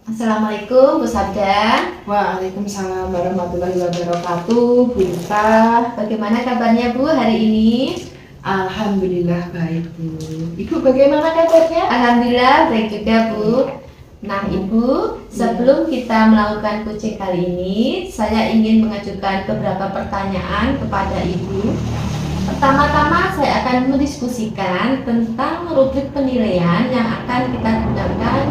Assalamualaikum Bu Sabda. Waalaikumsalam warahmatullahi wabarakatuh, Bu Ita. Bagaimana kabarnya Bu hari ini? Alhamdulillah baik, Bu. Ibu bagaimana kabarnya? Alhamdulillah baik juga Bu. Nah Ibu, sebelum kita melakukan coaching kali ini, saya ingin mengajukan beberapa pertanyaan kepada Ibu. Pertama-tama saya akan mendiskusikan tentang rubrik penilaian yang akan kita gunakan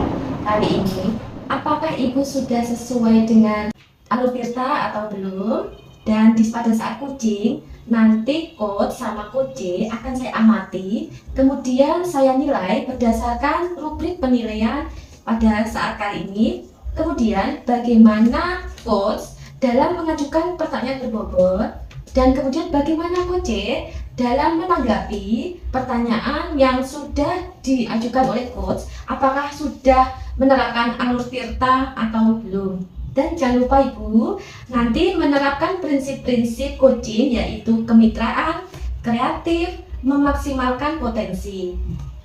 kali ini. Apakah Ibu sudah sesuai dengan alur tirta atau belum? Dan pada saat coaching, nanti coach sama coach akan saya amati, kemudian saya nilai berdasarkan rubrik penilaian pada saat kali ini. Kemudian bagaimana coach dalam mengajukan pertanyaan berbobot, dan kemudian bagaimana coach dalam menanggapi pertanyaan yang sudah diajukan oleh coach, apakah sudah menerapkan alur tirta atau belum. Dan jangan lupa Ibu, nanti menerapkan prinsip-prinsip coaching yaitu kemitraan, kreatif, memaksimalkan potensi.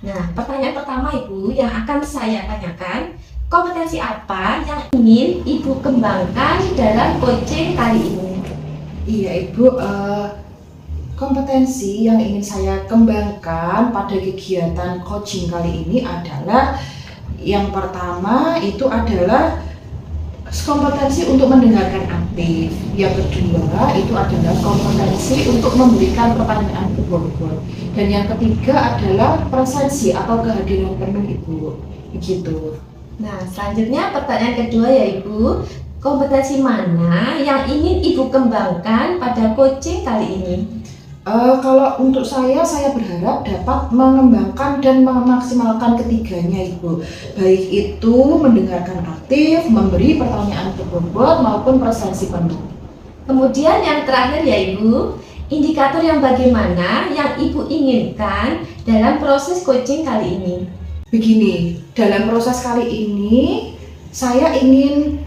Nah, pertanyaan pertama Ibu yang akan saya tanyakan, kompetensi apa yang ingin Ibu kembangkan dalam coaching kali ini? Iya, Ibu. Kompetensi yang ingin saya kembangkan pada kegiatan coaching kali ini adalah yang pertama itu adalah kompetensi untuk mendengarkan aktif. Yang kedua itu adalah kompetensi untuk memberikan pertanyaan berbobot. Dan yang ketiga adalah presensi atau kehadiran penuh, Ibu. Begitu. Nah, selanjutnya pertanyaan kedua ya Ibu, kompetensi mana yang ingin Ibu kembangkan pada coaching kali ini? Kalau untuk saya berharap dapat mengembangkan dan memaksimalkan ketiganya, Ibu. Baik itu mendengarkan aktif, memberi pertanyaan berbobot maupun presensi penuh. Kemudian yang terakhir ya Ibu, indikator yang bagaimana yang Ibu inginkan dalam proses coaching kali ini? Begini, dalam proses kali ini saya ingin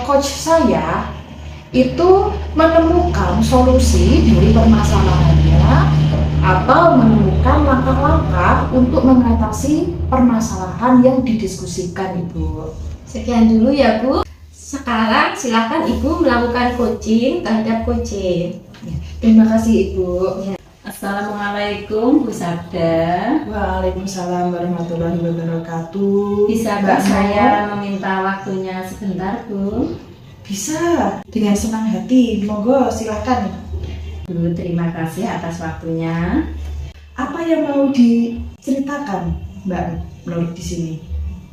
coach saya itu menemukan solusi dari permasalahannya atau menemukan langkah-langkah untuk mengatasi permasalahan yang didiskusikan, Ibu. Sekian dulu ya Bu. Sekarang silakan Ibu melakukan coaching terhadap coach. Terima kasih, Ibu. Ya. Assalamualaikum Bu Sabda. Waalaikumsalam warahmatullahi wabarakatuh. Bisa Mbak saya meminta waktunya sebentar Bu? Bisa, dengan senang hati. Monggo, silakan. Bu, terima kasih atas waktunya. Apa yang mau diceritakan, Mbak Nur di sini?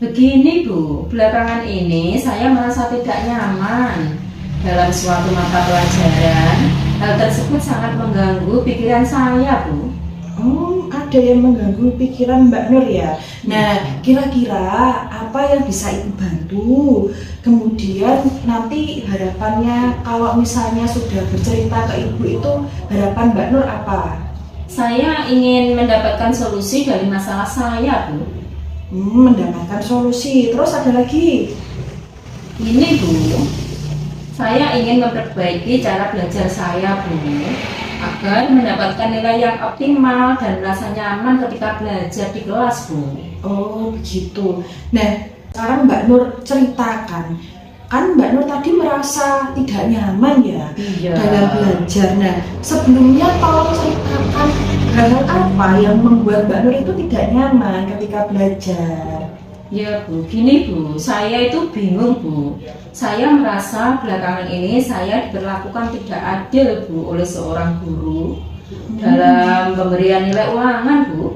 Begini Bu, belakangan ini saya merasa tidak nyaman dalam suatu mata pelajaran. Hal tersebut sangat mengganggu pikiran saya Bu. Oh, ada yang mengganggu pikiran Mbak Nur ya. Nah, kira-kira apa yang bisa Ibu bantu? Kemudian nanti harapannya kalau misalnya sudah bercerita ke Ibu itu harapan Mbak Nur apa? Saya ingin mendapatkan solusi dari masalah saya Bu. Mendapatkan solusi. Terus ada lagi? Ini Bu, saya ingin memperbaiki cara belajar saya Bu, agar mendapatkan nilai yang optimal dan merasa nyaman ketika belajar di kelas Bu. Oh begitu. Nah sekarang Mbak Nur ceritakan, kan Mbak Nur tadi merasa tidak nyaman ya dalam belajar. Nah sebelumnya tolong ceritakan hal apa yang membuat Mbak Nur itu tidak nyaman ketika belajar. Ya Bu, gini Bu, saya itu bingung Bu. Saya merasa belakangan ini saya diperlakukan tidak adil Bu oleh seorang guru dalam pemberian nilai ulangan Bu.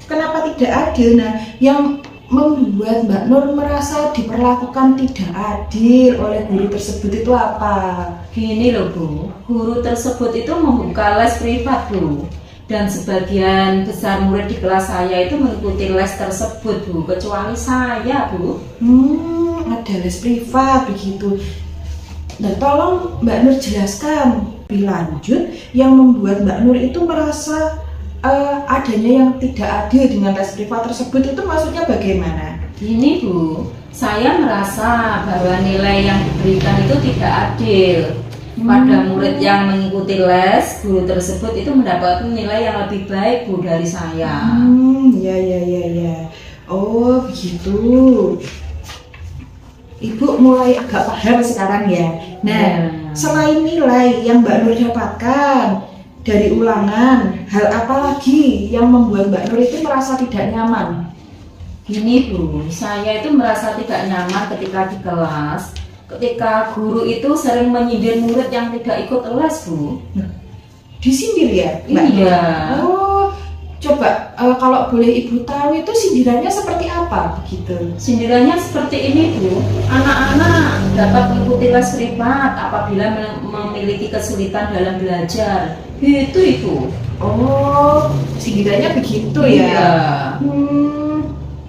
Kenapa tidak adil? Nah, yang membuat Mbak Nur merasa diperlakukan tidak adil oleh guru tersebut itu apa? Gini loh Bu, guru tersebut itu membuka les privat Bu. Dan sebagian besar murid di kelas saya itu mengikuti les tersebut Bu, kecuali saya Bu. Ada les privat begitu. Dan tolong Mbak Nur jelaskan lebih lanjut yang membuat Mbak Nur itu merasa adanya yang tidak adil dengan les privat tersebut itu maksudnya bagaimana? Gini Bu, saya merasa bahwa nilai yang diberikan itu tidak adil. Pada murid yang mengikuti les, guru tersebut itu mendapatkan nilai yang lebih baik Bu dari saya. Ya. Oh begitu. Ibu mulai agak paham sekarang ya. Nah, selain nilai yang Mbak Nur dapatkan dari ulangan, hal apa lagi yang membuat Mbak Nur itu merasa tidak nyaman? Gini Bu, saya itu merasa tidak nyaman ketika di kelas, ketika guru itu sering menyindir murid yang tidak ikut les Bu. Disindir ya, Mbak? Iya. Oh, coba kalau boleh Ibu tahu itu sindirannya seperti apa begitu? Sindirannya seperti ini Bu, anak-anak dapat mengikuti les privat apabila memiliki kesulitan dalam belajar. Gitu Ibu. Oh, sindirannya begitu ya? Iya.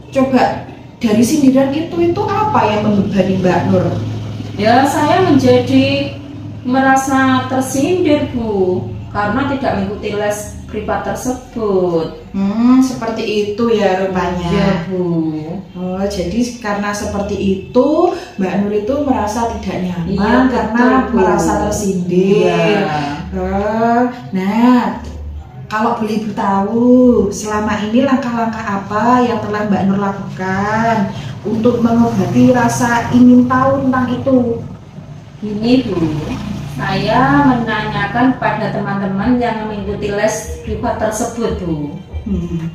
Coba dari sindiran itu apa yang membebani Mbak Nur? Ya, saya menjadi merasa tersindir Bu, karena tidak mengikuti les privat tersebut. Seperti itu ya rupanya. Ya Bu. Oh, jadi karena seperti itu Mbak Nur itu merasa tidak nyaman Iya, karena betul, Bu. merasa tersindir. Iya. Nah, kalau boleh Ibu tahu, selama ini langkah-langkah apa yang telah Mbak Nur lakukan untuk mengobati rasa ingin tahu tentang itu? Ini Bu, saya menanyakan pada teman-teman yang mengikuti les privat tersebut Bu.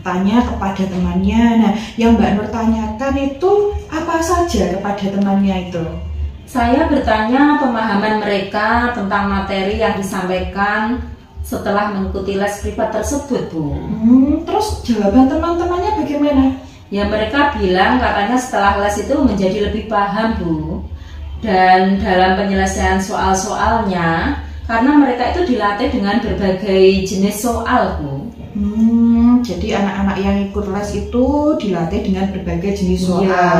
Tanya kepada temannya. Nah, yang Mbak Nur tanyakan itu apa saja kepada temannya itu? Saya bertanya pemahaman mereka tentang materi yang disampaikan setelah mengikuti les privat tersebut Bu. Terus jawaban teman-temannya bagaimana? Ya mereka bilang katanya setelah les itu menjadi lebih paham Bu. Dan dalam penyelesaian soal-soalnya, karena mereka itu dilatih dengan berbagai jenis soal Bu. Jadi anak-anak yang ikut les itu dilatih dengan berbagai jenis soal. Iya.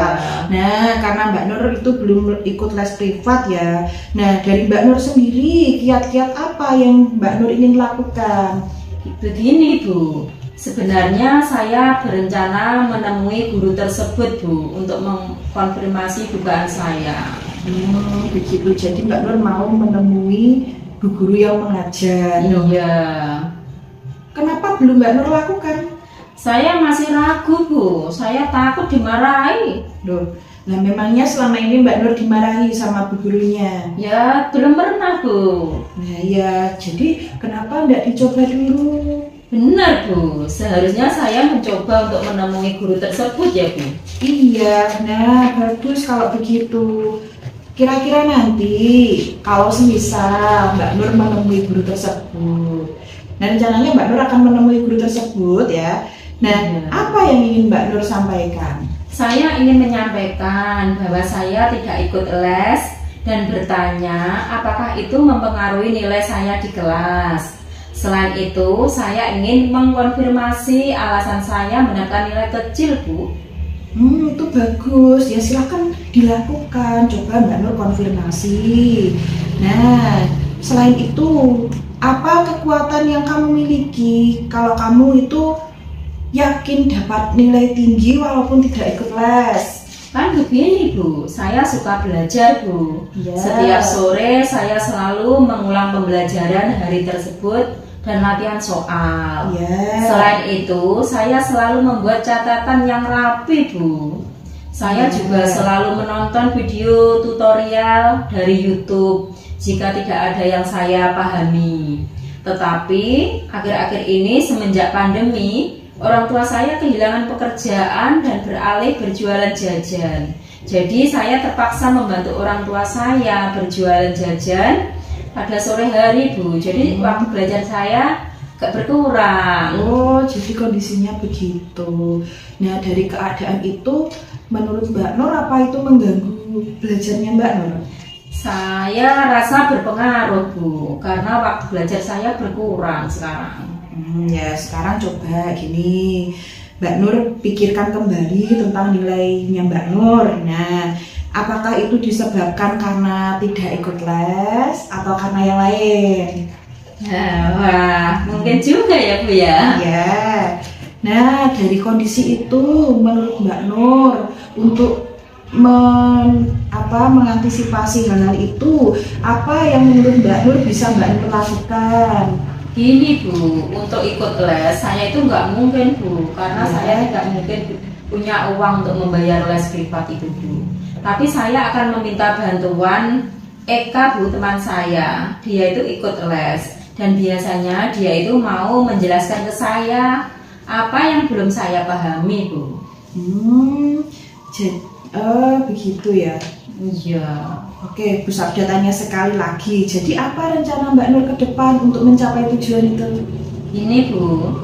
Nah, karena Mbak Nur itu belum ikut les privat ya. Nah, dari Mbak Nur sendiri, kiat-kiat apa yang Mbak Nur ingin lakukan? Begini Bu, sebenarnya saya berencana menemui guru tersebut Bu untuk mengkonfirmasi dugaan saya. Begitu. Jadi Mbak Nur mau menemui guru yang mengajar. Iya. Kenapa belum Mbak Nur lakukan? Saya masih ragu Bu, saya takut dimarahi. Loh, nah memangnya selama ini Mbak Nur dimarahi sama bu gurunya? Ya belum pernah Bu. Nah ya, jadi kenapa nggak dicoba dulu? Benar Bu, seharusnya saya mencoba untuk menemui guru tersebut ya Bu. Iya, nah bagus kalau begitu. Kira-kira nanti kalau semisal Mbak Nur menemui guru tersebut, nah rencananya Mbak Nur akan menemui guru tersebut ya. Nah, apa yang ingin Mbak Nur sampaikan? Saya ingin menyampaikan bahwa saya tidak ikut les dan bertanya apakah itu mempengaruhi nilai saya di kelas. Selain itu, saya ingin mengkonfirmasi alasan saya mendapatkan nilai kecil Bu. Itu bagus, ya silahkan dilakukan, coba Mbak Nur konfirmasi. Nah, selain itu, apa kekuatan yang kamu miliki kalau kamu itu yakin dapat nilai tinggi walaupun tidak ikut les? Kan begini Bu, saya suka belajar Bu. Ya. Setiap sore saya selalu mengulang pembelajaran hari tersebut dan latihan soal. Ya. Selain itu, saya selalu membuat catatan yang rapi Bu. Saya juga selalu menonton video tutorial dari YouTube jika tidak ada yang saya pahami. Tetapi akhir-akhir ini semenjak pandemi, orang tua saya kehilangan pekerjaan dan beralih berjualan jajan. Jadi saya terpaksa membantu orang tua saya berjualan jajan pada sore hari Bu. Jadi waktu belajar saya gak berkurang. Oh, jadi kondisinya begitu. Nah, dari keadaan itu menurut Mbak Nur apa itu mengganggu belajarnya Mbak Nur? Saya rasa berpengaruh Bu, karena waktu belajar saya berkurang sekarang. Ya sekarang coba gini, Mbak Nur pikirkan kembali tentang nilainya Mbak Nur. Nah, apakah itu disebabkan karena tidak ikut les atau karena yang lain? Wah, mungkin juga ya Bu ya. Ya. Nah, dari kondisi itu menurut Mbak Nur untuk mengantisipasi hal-hal itu, apa yang menurut Mbak Nur bisa Mbak Nur lakukan? Gini Bu, untuk ikut les saya itu nggak mungkin Bu, karena saya tidak mungkin punya uang untuk membayar les privat itu Bu. Tapi saya akan meminta bantuan Eka, Bu, teman saya. Dia itu ikut les dan biasanya dia itu mau menjelaskan ke saya apa yang belum saya pahami, Bu. Begitu ya. Iya. Oke, Bu Sabda tanya sekali lagi. Jadi apa rencana Mbak Nur ke depan untuk mencapai tujuan itu? Ini, Bu,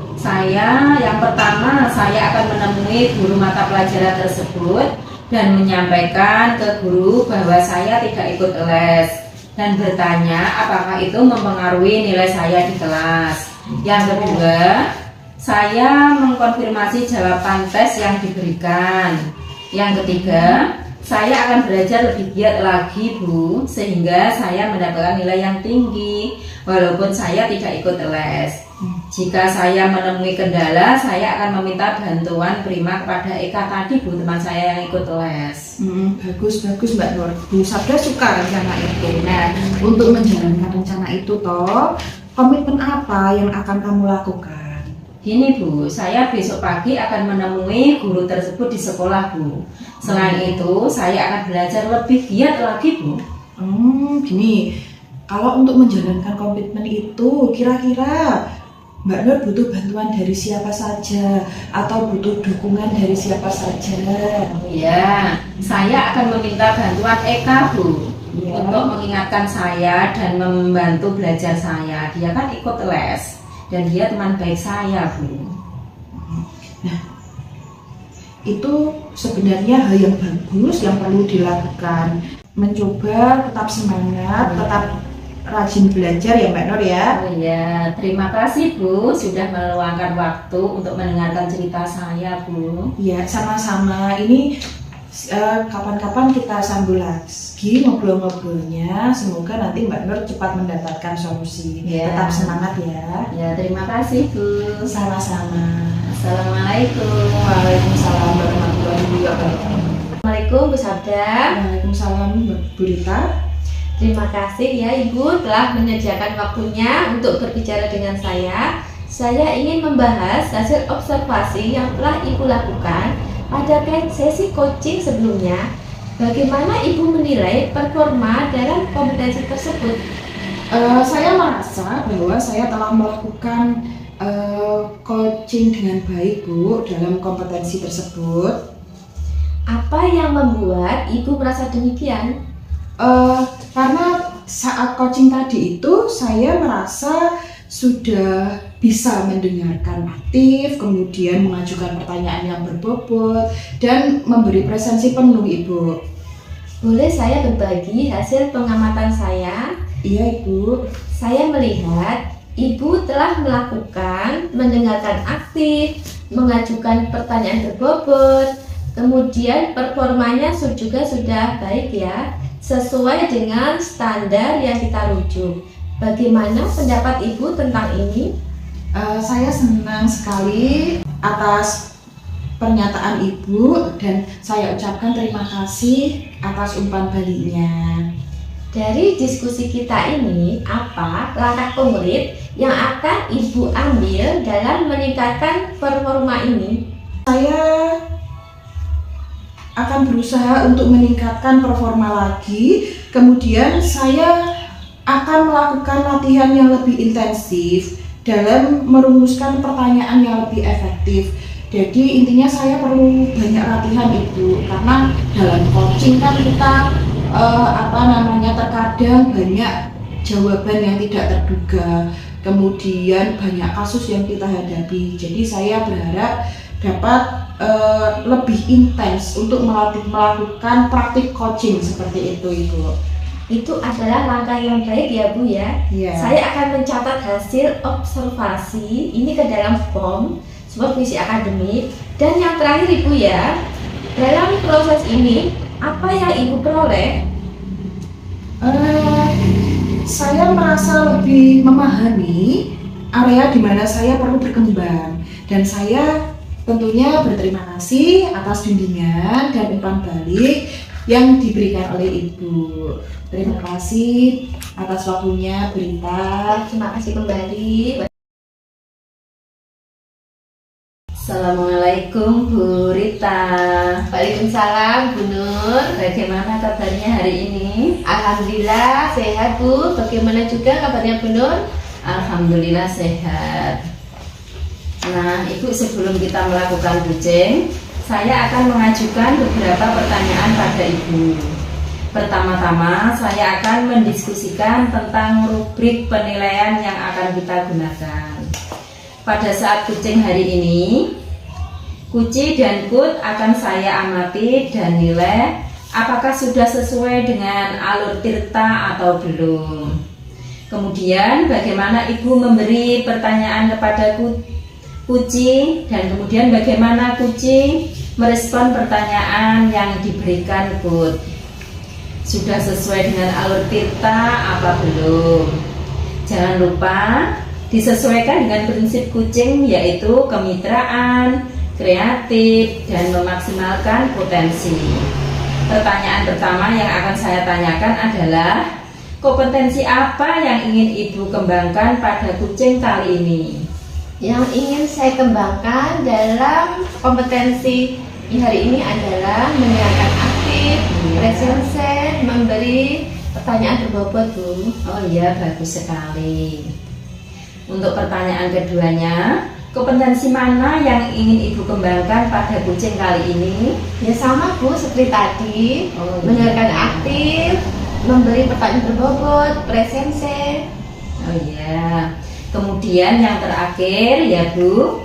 yang pertama saya akan menemui guru mata pelajaran tersebut dan menyampaikan ke guru bahwa saya tidak ikut les dan bertanya apakah itu mempengaruhi nilai saya di kelas. Yang kedua, saya mengkonfirmasi jawaban tes yang diberikan. Yang ketiga, saya akan belajar lebih giat lagi, Bu, sehingga saya mendapatkan nilai yang tinggi walaupun saya tidak ikut les. Jika saya menemui kendala, saya akan meminta bantuan prima kepada Eka tadi, Bu, teman saya yang ikut les. Bagus Mbak Nur. Bu Sabda suka rencana itu. Nah, untuk menjalankan rencana itu komitmen apa yang akan kamu lakukan? Gini, Bu, saya besok pagi akan menemui guru tersebut di sekolah, Bu. Selain itu, saya akan belajar lebih giat lagi, Bu. Gini, kalau untuk menjalankan komitmen itu, kira-kira Mbak Nur butuh bantuan dari siapa saja atau butuh dukungan dari siapa saja? Ya, saya akan meminta bantuan Eka, Bu, untuk mengingatkan saya dan membantu belajar saya. Dia kan ikut les dan dia teman baik saya, Bu. Nah, itu sebenarnya hal yang bagus yang perlu dilakukan. Mencoba tetap semangat, tetap rajin belajar ya Mbak Nur ya. Oh ya, terima kasih, Bu, sudah meluangkan waktu untuk mendengarkan cerita saya, Bu. Ya, sama-sama. Ini kapan-kapan kita sambung lagi ngobrol-ngobrolnya. Semoga nanti Mbak Nur cepat mendapatkan solusi. Ya. Tetap semangat ya. Ya, terima kasih, Bu. Sama-sama. Assalamualaikum. Waalaikumsalam warahmatullahi wabarakatuh. Assalamualaikum Bu Sabda. Waalaikumsalam Bu Rita. Terima kasih ya Ibu telah menyediakan waktunya untuk berbicara dengan saya. Saya ingin membahas hasil observasi yang telah Ibu lakukan pada sesi coaching sebelumnya. Bagaimana Ibu menilai performa dalam kompetensi tersebut? Saya merasa bahwa saya telah melakukan coaching dengan baik, Bu, dalam kompetensi tersebut. Apa yang membuat Ibu merasa demikian? Karena saat coaching tadi itu saya merasa sudah bisa mendengarkan aktif, kemudian mengajukan pertanyaan yang berbobot dan memberi presensi penuh, Ibu. Boleh saya berbagi hasil pengamatan saya? Iya, Ibu. Saya melihat Ibu telah melakukan mendengarkan aktif, mengajukan pertanyaan berbobot, kemudian performanya juga sudah baik ya, sesuai dengan standar yang kita rujuk. Bagaimana pendapat Ibu tentang ini? Saya senang sekali atas pernyataan Ibu dan saya ucapkan terima kasih atas umpan baliknya. Dari diskusi kita ini, apa langkah konkret yang akan Ibu ambil dalam meningkatkan performa ini? Saya akan berusaha untuk meningkatkan performa lagi. Kemudian saya akan melakukan latihan yang lebih intensif dalam merumuskan pertanyaan yang lebih efektif. Jadi intinya saya perlu banyak latihan, Ibu, karena dalam coaching kan kita terkadang banyak jawaban yang tidak terduga, kemudian banyak kasus yang kita hadapi. Jadi saya berharap dapat lebih intens untuk melakukan praktik coaching seperti itu, Ibu. Itu adalah langkah yang baik ya Bu ya. Yeah. Saya akan mencatat hasil observasi ini ke dalam form supervisi akademik. Dan yang terakhir Ibu ya, dalam proses ini apa yang Ibu peroleh? Saya merasa lebih memahami area di mana saya perlu berkembang, dan saya tentunya berterima kasih atas bimbingan dan umpan balik yang diberikan oleh Ibu. Terima kasih atas waktunya, Berita. Terima kasih kembali. Assalamualaikum, Bu Rita. Waalaikumsalam Bu Nur. Nur. Bagaimana kabarnya hari ini? Alhamdulillah sehat Bu. Bagaimana juga kabarnya Bu Nur? Alhamdulillah sehat. Nah, Ibu, sebelum kita melakukan kucing, saya akan mengajukan beberapa pertanyaan pada Ibu. Pertama-tama, saya akan mendiskusikan tentang rubrik penilaian yang akan kita gunakan. Pada saat kucing hari ini, Kuci dan Kut akan saya amati dan nilai apakah sudah sesuai dengan alur tirta atau belum. Kemudian bagaimana Ibu memberi pertanyaan kepada Kuci, dan kemudian bagaimana Kuci merespon pertanyaan yang diberikan Kut. Sudah sesuai dengan alur tirta apa belum? Jangan lupa disesuaikan dengan prinsip kucing, yaitu kemitraan, kreatif, dan memaksimalkan potensi. Pertanyaan pertama yang akan saya tanyakan adalah kompetensi apa yang ingin Ibu kembangkan pada kucing kali ini? Yang ingin saya kembangkan dalam kompetensi hari ini adalah mendengarkan aktif, presence, memberi pertanyaan berbobot Bu. Oh iya, bagus sekali. Untuk pertanyaan keduanya, kompetensi mana yang ingin Ibu kembangkan pada kucing kali ini? Ya sama Bu seperti tadi, Oh, iya. mendengarkan aktif, memberi pertanyaan berbobot, presence. Oh iya. Kemudian yang terakhir ya Bu,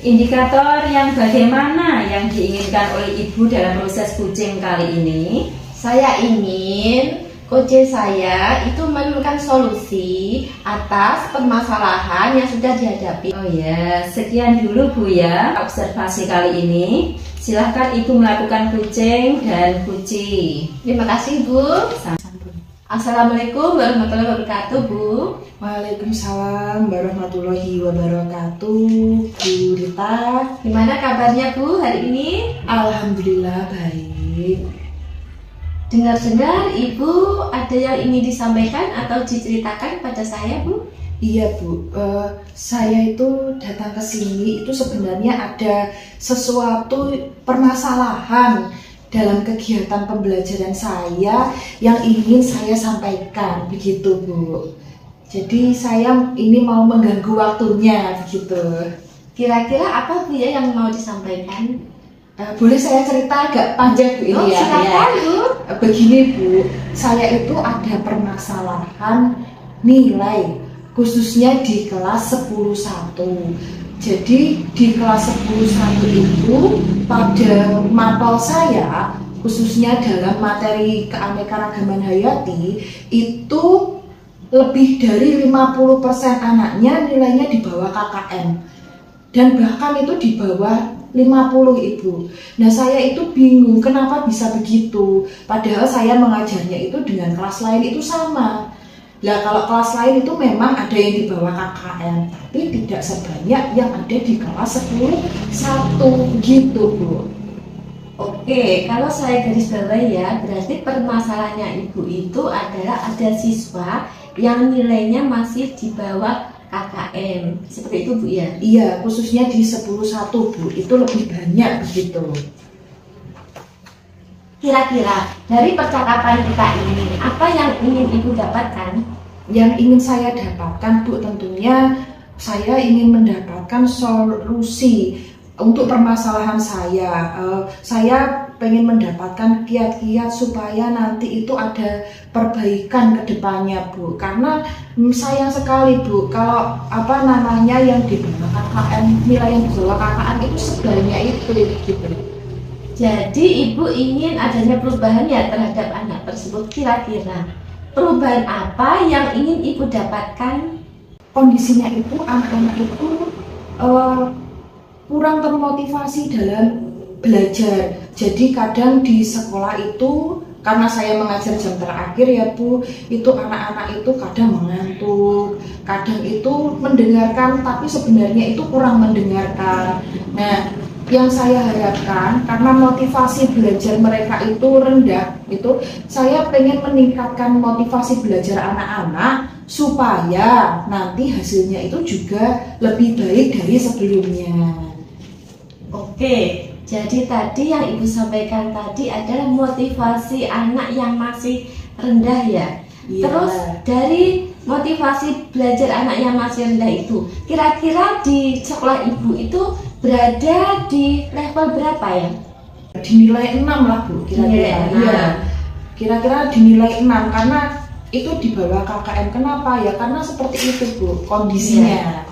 indikator yang bagaimana yang diinginkan oleh Ibu dalam proses kucing kali ini? Saya ingin kucing saya itu menemukan solusi atas permasalahan yang sudah dihadapi. Oh ya, sekian dulu Bu ya observasi kali ini. Silahkan Ibu melakukan kucing dan Kuci. Terima kasih Bu. Assalamualaikum warahmatullahi wabarakatuh Bu. Waalaikumsalam warahmatullahi wabarakatuh. Bu Rita, Gimana kabarnya Bu hari ini? alhamdulillah baik. Dengar-dengar Ibu ada yang ingin disampaikan atau diceritakan pada saya Bu? Iya Bu, saya itu datang ke sini itu sebenarnya ada sesuatu permasalahan dalam kegiatan pembelajaran saya yang ingin saya sampaikan, begitu Bu. Jadi saya ini mau mengganggu waktunya, begitu. Kira-kira apa Bu ya yang mau disampaikan? Boleh saya cerita agak panjang Bu ini ya? Silakan Bu. Begini Bu, saya itu ada permasalahan nilai khususnya di kelas 10.1. Jadi di kelas 10.1 itu pada mapel saya khususnya dalam materi keanekaragaman hayati itu lebih dari 50% anaknya nilainya di bawah KKM dan bahkan itu di bawah 50 Ibu. Nah saya itu bingung kenapa bisa begitu, padahal saya mengajarnya itu dengan kelas lain itu sama. Nah kalau kelas lain itu memang ada yang di bawah KKM, tapi tidak sebanyak yang ada di kelas 10.1 gitu Bu. Oke, kalau saya garis bawahi ya, berarti permasalahannya Ibu itu adalah ada siswa yang nilainya masih di bawah KKM. Seperti itu Bu ya? Iya, khususnya di 10.1 Bu, itu lebih banyak begitu. Kira-kira dari percakapan kita ini, apa yang ingin Ibu dapatkan? Yang ingin saya dapatkan Bu, tentunya saya ingin mendapatkan solusi untuk permasalahan saya. Saya pengen mendapatkan kiat-kiat supaya nanti itu ada perbaikan ke depannya Bu. Karena sayang sekali Bu, kalau yang di bawah KKM, nilai yang di bawah KKM itu sebanyak itu gitu. Jadi Ibu ingin adanya perubahan ya terhadap anak tersebut. Kira-kira perubahan apa yang ingin Ibu dapatkan? Kondisinya itu anak-anak itu kurang termotivasi dalam belajar. Jadi kadang di sekolah itu karena saya mengajar jam terakhir ya Bu, itu anak-anak itu kadang mengantuk, kadang itu mendengarkan tapi sebenarnya itu kurang mendengarkan. Nah, yang saya harapkan karena motivasi belajar mereka itu rendah, itu saya pengen meningkatkan motivasi belajar anak-anak supaya nanti hasilnya itu juga lebih baik dari sebelumnya. Oke, Jadi tadi yang Ibu sampaikan tadi adalah motivasi anak yang masih rendah ya. Iya. Terus dari motivasi belajar anak yang masih rendah itu, kira-kira di sekolah Ibu itu berada di level berapa ya? Dinilai 6 lah Bu, kira-kira. Dinilai 6. Iya. Kira-kira dinilai 6 karena itu di bawah KKM. Kenapa ya? Karena seperti itu Bu kondisinya.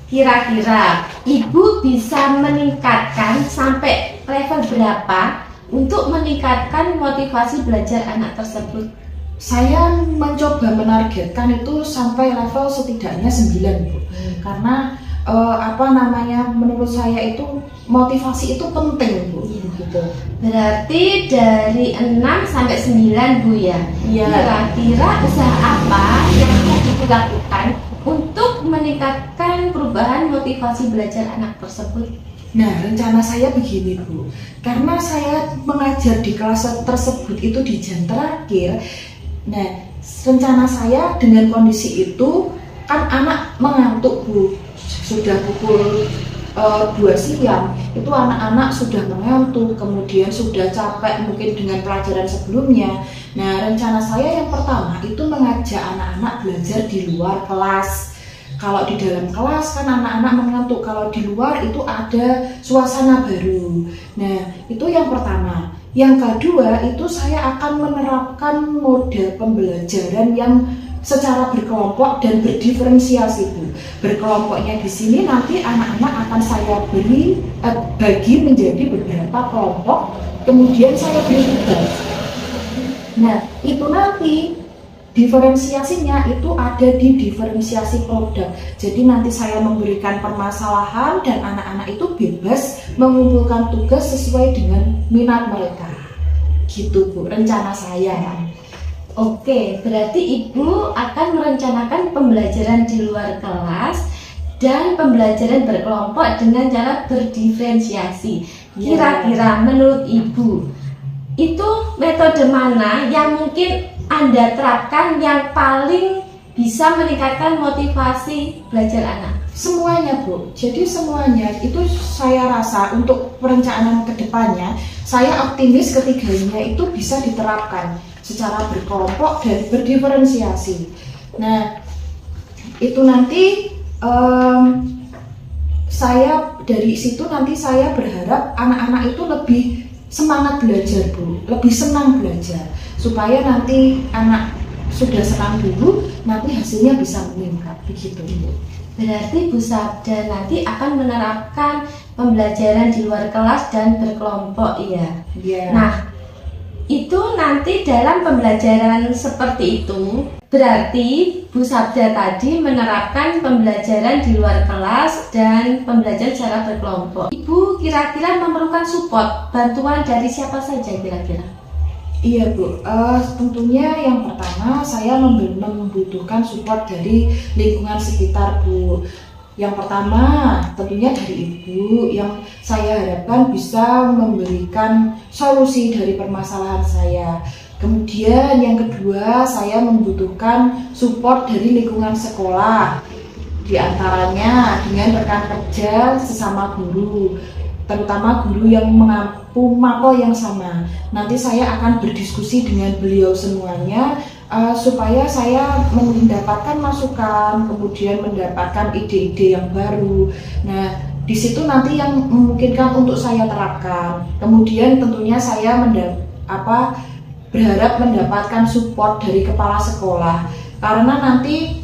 Kira-kira Ibu bisa meningkatkan sampai level berapa untuk meningkatkan motivasi belajar anak tersebut? Saya mencoba menargetkan itu sampai level setidaknya 9 Bu. Karena menurut saya itu motivasi itu penting Bu. Gitu. Berarti dari 6 sampai 9 Bu ya. Iya. Kira-kira usaha apa yang harus dilakukan untuk meningkatkan perubahan motivasi belajar anak tersebut? Nah, rencana saya begini Bu, karena saya mengajar di kelas tersebut itu di jam terakhir. Nah, rencana saya dengan kondisi itu, kan anak mengantuk Bu, sudah pukul 2 siang, itu anak-anak sudah mengantuk, kemudian sudah capek mungkin dengan pelajaran sebelumnya. Nah, rencana saya yang pertama itu mengajak anak-anak belajar di luar kelas. Kalau di dalam kelas kan anak-anak mengantuk, kalau di luar itu ada suasana baru. Nah, itu yang pertama. Yang kedua itu saya akan menerapkan model pembelajaran yang secara berkelompok dan berdiferensiasi Bu. Berkelompoknya di sini nanti anak-anak akan saya bagi menjadi beberapa kelompok, kemudian saya beri tugas. Nah, itu nanti diferensiasinya itu ada di diferensiasi produk. Jadi nanti saya memberikan permasalahan dan anak-anak itu bebas mengumpulkan tugas sesuai dengan minat mereka. Gitu Bu, rencana saya. Oke, berarti Ibu akan merencanakan pembelajaran di luar kelas dan pembelajaran berkelompok dengan cara berdiferensiasi. Kira-kira menurut Ibu, itu metode mana yang mungkin Anda terapkan yang paling bisa meningkatkan motivasi belajar anak? Semuanya Bu, jadi semuanya itu saya rasa untuk perencanaan kedepannya, saya optimis ketiganya itu bisa diterapkan secara berkelompok dan berdiferensiasi. Nah, itu nanti saya dari situ nanti saya berharap anak-anak itu lebih semangat belajar Bu, lebih senang belajar, supaya nanti anak sudah senang dulu, nanti hasilnya bisa meningkat begitu Bu. Berarti Bu Sabda nanti akan menerapkan pembelajaran di luar kelas dan berkelompok ya. Yeah. Nah, itu nanti dalam pembelajaran seperti itu berarti Bu Sabda tadi menerapkan pembelajaran di luar kelas dan pembelajaran secara berkelompok. Ibu kira-kira memerlukan support, bantuan dari siapa saja kira-kira? Iya Bu, tentunya yang pertama saya membutuhkan support dari lingkungan sekitar Bu. Yang pertama tentunya dari Ibu yang saya harapkan bisa memberikan solusi dari permasalahan saya. Kemudian yang kedua saya membutuhkan support dari lingkungan sekolah, di antaranya dengan rekan kerja sesama guru, terutama guru yang mengampu mapel yang sama. Nanti saya akan berdiskusi dengan beliau semuanya supaya saya mendapatkan masukan, kemudian mendapatkan ide-ide yang baru. Nah, di situ nanti yang memungkinkan untuk saya terapkan. Kemudian tentunya saya berharap mendapatkan support dari kepala sekolah, karena nanti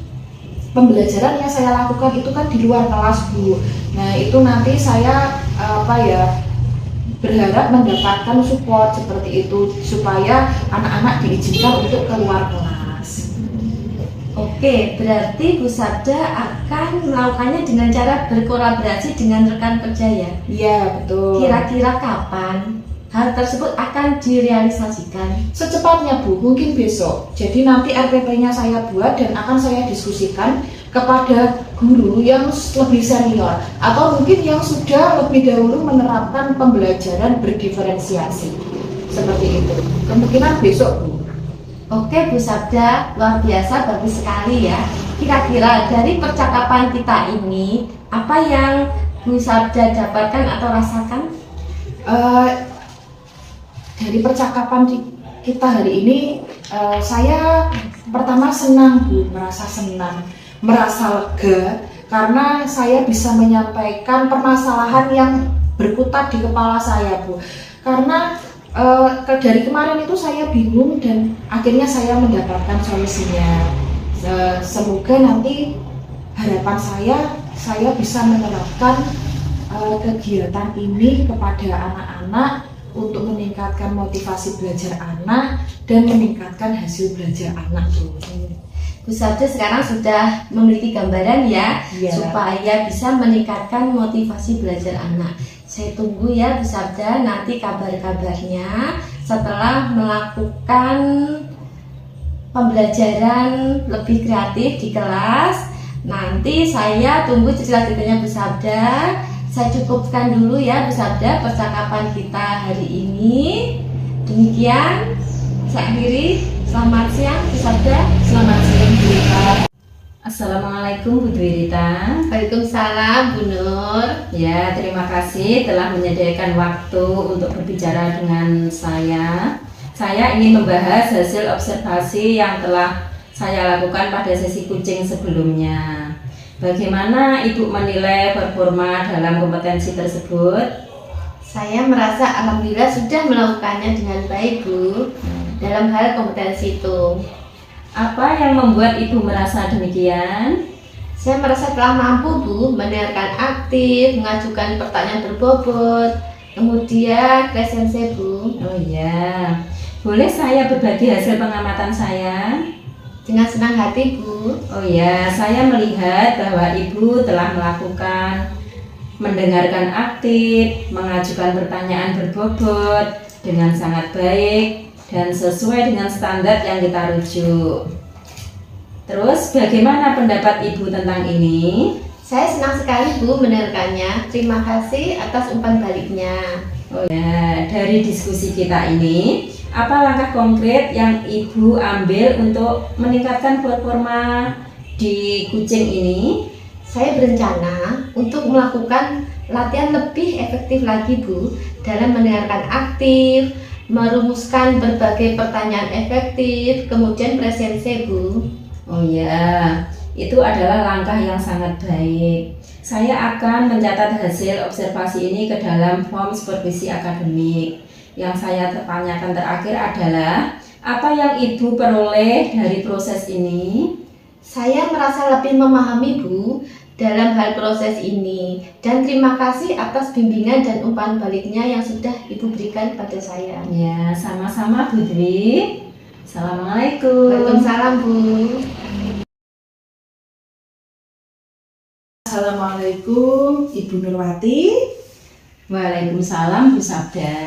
pembelajaran yang saya lakukan itu kan di luar kelas Bu. Nah, itu nanti saya berharap mendapatkan support seperti itu supaya anak-anak diizinkan untuk keluar kelas. Oke, berarti Bu Sabda akan melakukannya dengan cara berkolaborasi dengan rekan kerja ya? Iya, betul. Kira-kira kapan hal tersebut akan direalisasikan? Secepatnya Bu, mungkin besok. Jadi nanti RPP-nya saya buat dan akan saya diskusikan kepada guru yang lebih senior atau mungkin yang sudah lebih dahulu menerapkan pembelajaran berdiferensiasi seperti itu. Kemungkinan besok Bu. Oke Bu Sabda, luar biasa, bagus sekali ya. Kira-kira dari percakapan kita ini apa yang Bu Sabda dapatkan atau rasakan? Eh, dari percakapan kita hari ini, saya pertama senang Bu, merasa senang, merasa lega karena saya bisa menyampaikan permasalahan yang berkutat di kepala saya Bu. Karena dari kemarin itu saya bingung dan akhirnya saya mendapatkan solusinya. Semoga nanti harapan saya bisa menerapkan kegiatan ini kepada anak-anak untuk meningkatkan motivasi belajar anak dan meningkatkan hasil belajar anak Bu. Bu Sabda sekarang sudah memiliki gambaran ya, Iya. supaya bisa meningkatkan motivasi belajar anak. Saya tunggu ya Bu Sabda nanti kabar-kabarnya setelah melakukan pembelajaran lebih kreatif di kelas. Nanti saya tunggu cerita-ceritanya Bu Sabda. Saya cukupkan dulu ya Bu Sabda percakapan kita hari ini. Demikian saya akhiri. Selamat siang Bu Sabda. Selamat siang Bu Rita. Assalamualaikum Bu Dwi Rita. Waalaikumsalam Bu Nur. Ya, terima kasih telah menyediakan waktu untuk berbicara dengan saya. Saya ingin membahas hasil observasi yang telah saya lakukan pada sesi kucing sebelumnya. Bagaimana Ibu menilai performa dalam kompetensi tersebut? Saya merasa alhamdulillah sudah melakukannya dengan baik Bu dalam hal kompetensi itu. Apa yang membuat Ibu merasa demikian? Saya merasa telah mampu Bu mendengarkan aktif, mengajukan pertanyaan berbobot, kemudian presensi Bu. Oh iya, boleh saya berbagi hasil pengamatan saya? Dengan senang hati Bu. Oh ya, saya melihat bahwa Ibu telah melakukan mendengarkan aktif, mengajukan pertanyaan berbobot dengan sangat baik dan sesuai dengan standar yang kita rujuk. Terus bagaimana pendapat Ibu tentang ini? Saya senang sekali Bu mendengarkannya. Terima kasih atas umpan baliknya. Oh ya, dari diskusi kita ini, apa langkah konkret yang Ibu ambil untuk meningkatkan performa di kucing ini? Saya berencana untuk melakukan latihan lebih efektif lagi Bu dalam mendengarkan aktif, merumuskan berbagai pertanyaan efektif, kemudian presensi Bu. Oh ya, itu adalah langkah yang sangat baik. Saya akan mencatat hasil observasi ini ke dalam form supervisi akademik. Yang saya tanyakan terakhir adalah, apa yang Ibu peroleh dari proses ini? Saya merasa lebih memahami Bu dalam hal proses ini dan terima kasih atas bimbingan dan umpan baliknya yang sudah Ibu berikan pada saya. Ya, sama-sama Bu Dwi. Assalamualaikum. Waalaikumsalam Bu. Assalamualaikum Ibu Nurwati. Waalaikumsalam Bu Sabda.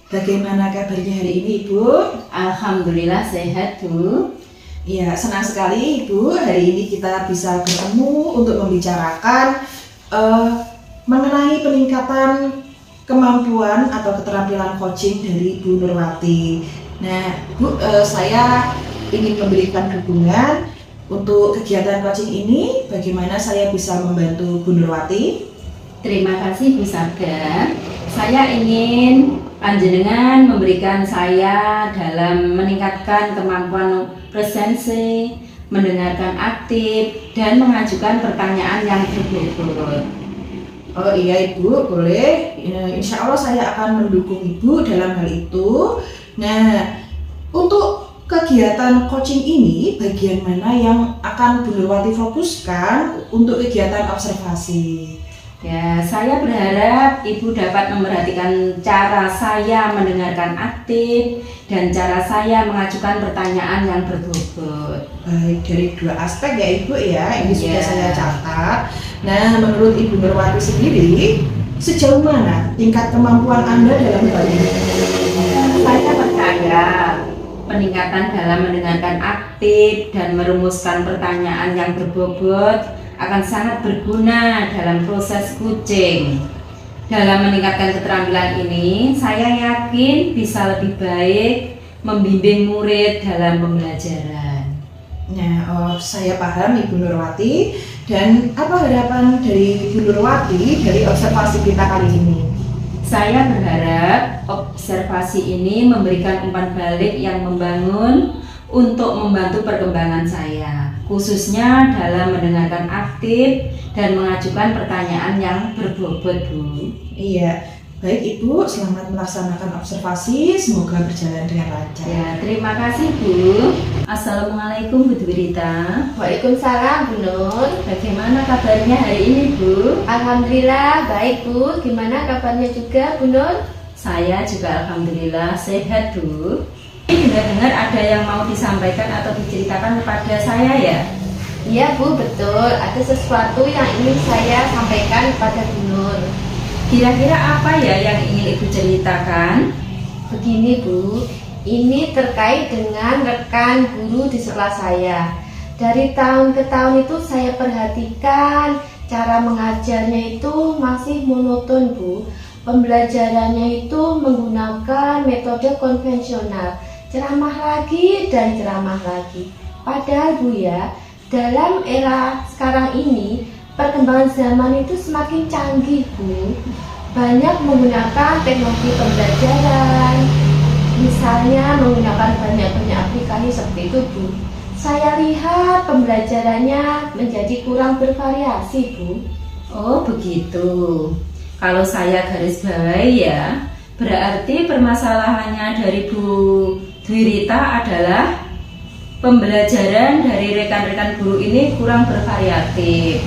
Bagaimana kabarnya hari ini Ibu? Alhamdulillah sehat Bu. Ya, senang sekali Ibu. Hari ini kita bisa bertemu untuk membicarakan mengenai peningkatan kemampuan atau keterampilan coaching dari Bu Nurwati. Nah, Bu, saya ingin memberikan dukungan untuk kegiatan coaching ini. Bagaimana saya bisa membantu Bu Nurwati? Terima kasih Bu Sabda. Saya ingin panjenengan memberikan saya dalam meningkatkan kemampuan presensi, mendengarkan aktif, dan mengajukan pertanyaan yang berbobot. Oh iya Ibu, boleh. Insya Allah saya akan mendukung Ibu dalam hal itu. Nah, untuk kegiatan coaching ini, bagian mana yang akan Bu Nurwati fokuskan untuk kegiatan observasi? Ya, saya berharap Ibu dapat memperhatikan cara saya mendengarkan aktif dan cara saya mengajukan pertanyaan yang berbobot. Baik, dari dua aspek ya Ibu ya, ini sudah Iya. saya catat. Nah, menurut Ibu Nurwati sendiri, sejauh mana tingkat kemampuan Anda dalam hal ini? Saya percaya peningkatan dalam mendengarkan aktif dan merumuskan pertanyaan yang berbobot akan sangat berguna dalam proses kucing. Dalam meningkatkan keterampilan ini, saya yakin bisa lebih baik membimbing murid dalam pembelajaran. Nah, saya paham Ibu Nurwati. Dan apa harapan dari Ibu Nurwati dari observasi kita kali ini? Saya berharap observasi ini memberikan umpan balik yang membangun untuk membantu perkembangan saya, khususnya dalam mendengarkan aktif dan mengajukan pertanyaan yang berbobot, Bu. Iya, baik Ibu, selamat melaksanakan observasi, semoga berjalan dengan lancar. Ya, terima kasih, Bu. Assalamualaikum, Bu Dwi Rita. Waalaikumsalam Bu Nur. Bagaimana kabarnya hari ini, Bu? Alhamdulillah baik Bu. Gimana kabarnya juga Bu Nur? Saya juga alhamdulillah sehat, Bu. Dengar-dengar ada yang mau disampaikan atau diceritakan kepada saya ya? Iya Bu, betul. Ada sesuatu yang ingin saya sampaikan kepada Bu Nur. Kira-kira apa ya yang ingin Ibu ceritakan? Begini Bu, ini terkait dengan rekan guru di sekolah saya. Dari tahun ke tahun itu saya perhatikan cara mengajarnya itu masih monoton Bu. Pembelajarannya itu menggunakan metode konvensional, ceramah lagi dan ceramah lagi. Padahal Bu ya, dalam era sekarang ini perkembangan zaman itu semakin canggih Bu. Banyak menggunakan teknologi pembelajaran, misalnya menggunakan banyak aplikasi seperti itu Bu. Saya lihat pembelajarannya menjadi kurang bervariasi Bu. Oh begitu. Kalau saya garis bawahi ya, berarti permasalahannya dari Bu Dwi Rita adalah pembelajaran dari rekan-rekan guru ini kurang bervariatif.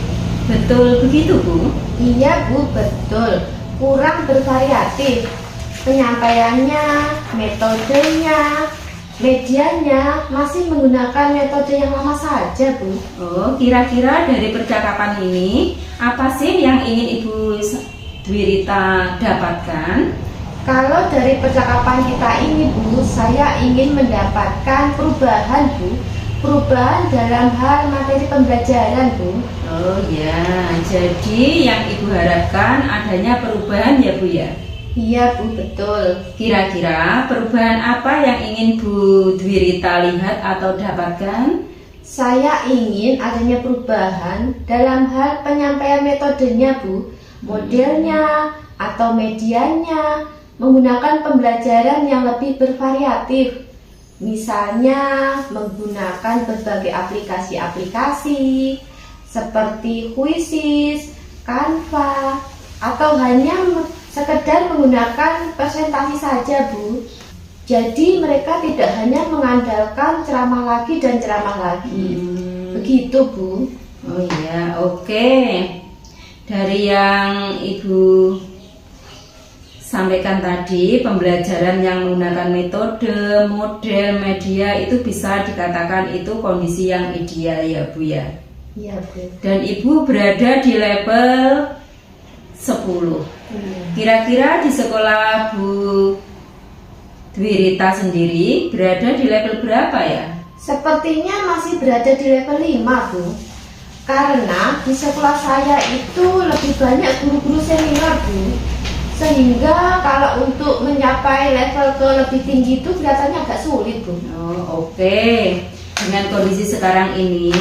Betul begitu Bu? Iya Bu, betul. Kurang bervariatif. Penyampaiannya, metodenya, medianya masih menggunakan metode yang lama saja Bu. Oh, kira-kira dari percakapan ini apa sih yang ingin Ibu Dwi Rita dapatkan? Kalau dari percakapan kita ini Bu, saya ingin mendapatkan perubahan Bu. Perubahan dalam hal materi pembelajaran Bu. Oh ya, jadi yang Ibu harapkan adanya perubahan ya Bu ya? Iya Bu, betul. Kira-kira perubahan apa yang ingin Bu Dwi Rita lihat atau dapatkan? Saya ingin adanya perubahan dalam hal penyampaian metodenya Bu. Modelnya atau medianya, menggunakan pembelajaran yang lebih bervariatif. Misalnya menggunakan berbagai aplikasi-aplikasi seperti Quizizz, Canva, atau hanya sekedar menggunakan presentasi saja Bu. Jadi mereka tidak hanya mengandalkan ceramah lagi dan ceramah lagi. Begitu Bu. Oh iya, oke. Dari yang Ibu sampaikan tadi, pembelajaran yang menggunakan metode, model, media itu bisa dikatakan itu kondisi yang ideal ya Bu ya. Iya Bu. Dan Ibu berada di level 10. Kira-kira di sekolah Bu Dwi Rita sendiri berada di level berapa ya? Sepertinya masih berada di level 5 Bu. Karena di sekolah saya itu lebih banyak guru-guru senior Bu. Sehingga kalau untuk mencapai level ke lebih tinggi itu kelihatannya agak sulit Bu. Oh, oke. Dengan kondisi sekarang ini,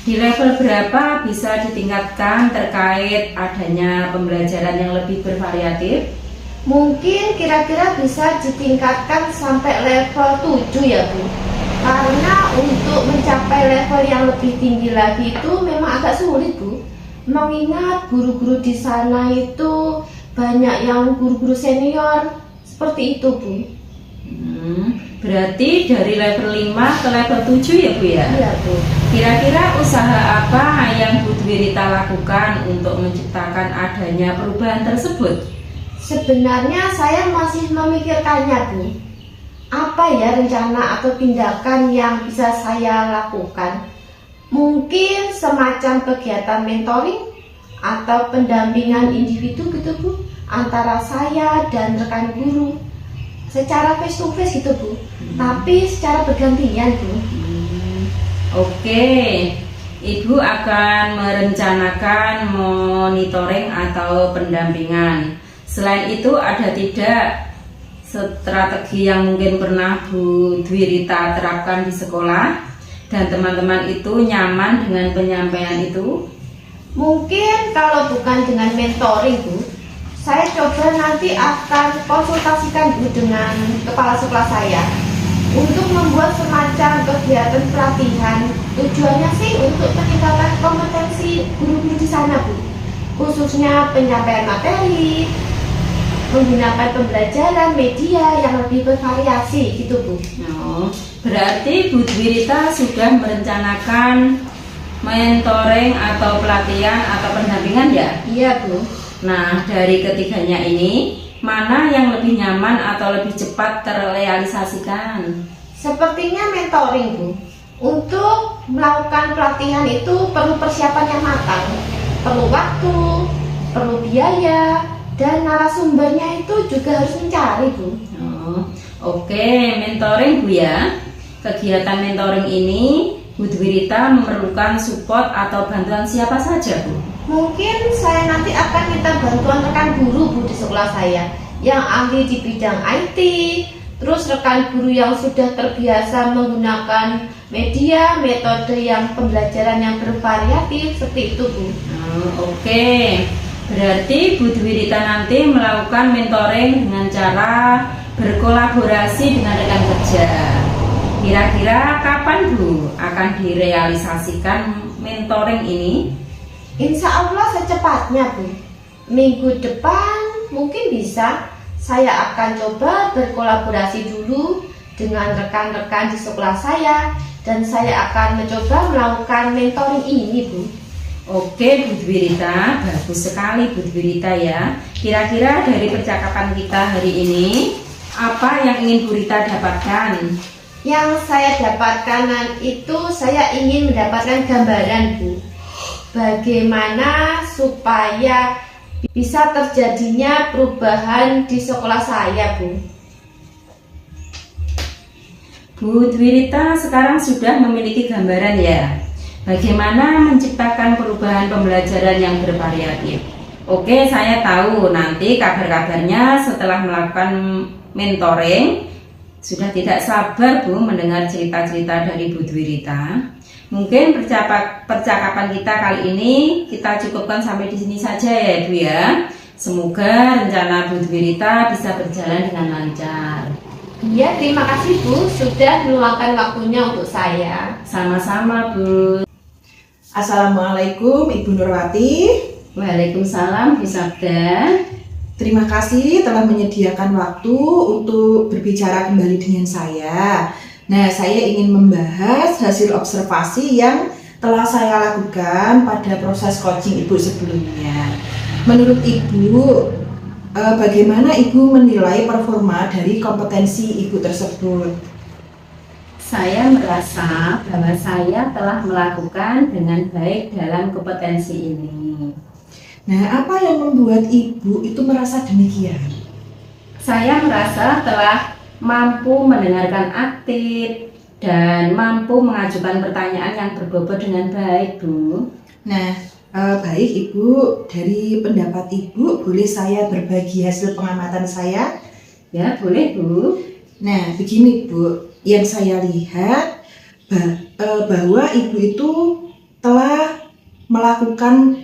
di level berapa bisa ditingkatkan terkait adanya pembelajaran yang lebih bervariatif? Mungkin kira-kira bisa ditingkatkan sampai level 7 ya Bu. Karena untuk mencapai level yang lebih tinggi lagi itu memang agak sulit Bu. Mengingat guru-guru di sana itu banyak yang guru-guru senior. Seperti itu Bu. Berarti dari level 5 ke level 7 ya Bu ya? Iya Bu. Kira-kira usaha apa yang Bu Dwi Rita lakukan untuk menciptakan adanya perubahan tersebut? Sebenarnya saya masih memikirkannya Bu. Apa ya rencana atau tindakan yang bisa saya lakukan? Mungkin semacam kegiatan mentoring atau pendampingan individu gitu Bu, antara saya dan rekan guru. Secara face to face gitu Bu, tapi secara bergantian Bu. Oke, Ibu akan merencanakan monitoring atau pendampingan. Selain itu ada tidak strategi yang mungkin pernah Bu Dwi Rita terapkan di sekolah dan teman-teman itu nyaman dengan penyampaian itu? Mungkin kalau bukan dengan mentoring Bu, saya coba nanti akan konsultasikan Bu dengan kepala sekolah saya untuk membuat semacam kegiatan pelatihan. Tujuannya sih untuk peningkatan kompetensi guru-guru di sana, Bu. Khususnya penyampaian materi, menggunakan pembelajaran media yang lebih bervariasi gitu, Bu. Oh, berarti Bu Dwirita sudah merencanakan mentoring atau pelatihan atau pendampingan ya? Iya, Bu. Nah, dari ketiganya ini, mana yang lebih nyaman atau lebih cepat terrealisasikan? Sepertinya mentoring, Bu. Untuk melakukan pelatihan itu perlu persiapan yang matang, perlu waktu, perlu biaya, dan narasumbernya itu juga harus mencari, Bu. Oh, oke, mentoring Bu ya. Kegiatan mentoring ini Bu Dwirita memerlukan support atau bantuan siapa saja, Bu? Mungkin saya nanti akan minta bantuan rekan guru, Bu, di sekolah saya yang ahli di bidang IT, terus rekan guru yang sudah terbiasa menggunakan media, metode yang pembelajaran yang bervariatif, seperti itu, Bu. Oke, berarti Bu Dwirita nanti melakukan mentoring dengan cara berkolaborasi dengan rekan kerja. Kira-kira kapan Bu akan direalisasikan mentoring ini? Insya Allah secepatnya, Bu. Minggu depan mungkin bisa. Saya akan coba berkolaborasi dulu dengan rekan-rekan di sekolah saya, dan saya akan mencoba melakukan mentoring ini, Bu. Oke Bu Dwirita, bagus sekali Bu Dwirita ya. Kira-kira dari percakapan kita hari ini, apa yang ingin Bu Rita dapatkan? Yang saya dapatkan itu, saya ingin mendapatkan gambaran, Bu, bagaimana supaya bisa terjadinya perubahan di sekolah saya, Bu. Bu Dwirita sekarang sudah memiliki gambaran ya, bagaimana menciptakan perubahan pembelajaran yang bervariatif. Oke, saya tahu nanti kabar-kabarnya setelah melakukan mentoring. Sudah tidak sabar Bu mendengar cerita-cerita dari Bu Dwirita. Mungkin percakapan kita kali ini kita cukupkan sampai di sini saja ya Bu ya. Semoga rencana Bu Dwirita bisa berjalan dengan lancar. Iya, terima kasih, Bu, sudah meluangkan waktunya untuk saya. Sama-sama Bu. Assalamualaikum Ibu Nurwati. Waalaikumsalam Bu Sabda. Terima kasih telah menyediakan waktu untuk berbicara kembali dengan saya. Nah, saya ingin membahas hasil observasi yang telah saya lakukan pada proses coaching Ibu sebelumnya. Menurut Ibu, bagaimana Ibu menilai performa dari kompetensi Ibu tersebut? Saya merasa bahwa saya telah melakukan dengan baik dalam kompetensi ini. Nah, apa yang membuat Ibu itu merasa demikian? Saya merasa telah mampu mendengarkan aktif dan mampu mengajukan pertanyaan yang berbobot dengan baik, Bu. Nah, baik Ibu, dari pendapat Ibu, boleh saya berbagi hasil pengamatan saya? Ya, boleh Bu. Nah, begini Bu, yang saya lihat bahwa Ibu itu telah melakukan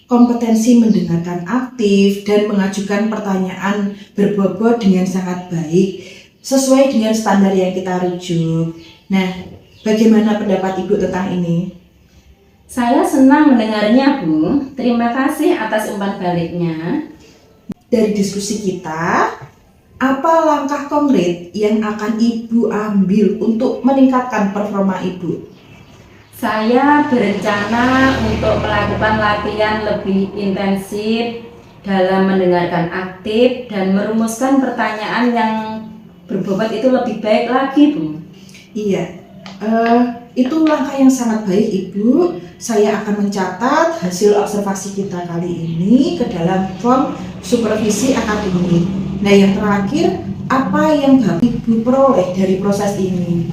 kompetensi mendengarkan aktif dan mengajukan pertanyaan berbobot dengan sangat baik sesuai dengan standar yang kita rujuk. Nah, bagaimana pendapat Ibu tentang ini? Saya senang mendengarnya Bu. Terima kasih atas umpan baliknya. Dari diskusi kita, apa langkah konkret yang akan Ibu ambil untuk meningkatkan performa Ibu? Saya berencana untuk melakukan latihan lebih intensif dalam mendengarkan aktif dan merumuskan pertanyaan yang berbobot itu lebih baik lagi, Bu. Iya, itu langkah yang sangat baik Ibu. Saya akan mencatat hasil observasi kita kali ini ke dalam form supervisi akademik. Nah, yang terakhir, apa yang Ibu peroleh dari proses ini?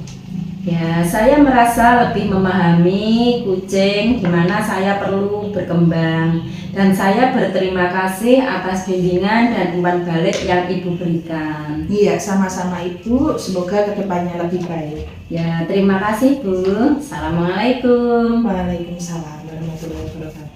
Ya, saya merasa lebih memahami kucing, di mana saya perlu berkembang, dan saya berterima kasih atas bimbingan dan umpan balik yang Ibu berikan. Iya, sama-sama Ibu. Semoga kedepannya lebih baik. Ya, terima kasih Bu. Assalamualaikum. Waalaikumsalam warahmatullahi wabarakatuh.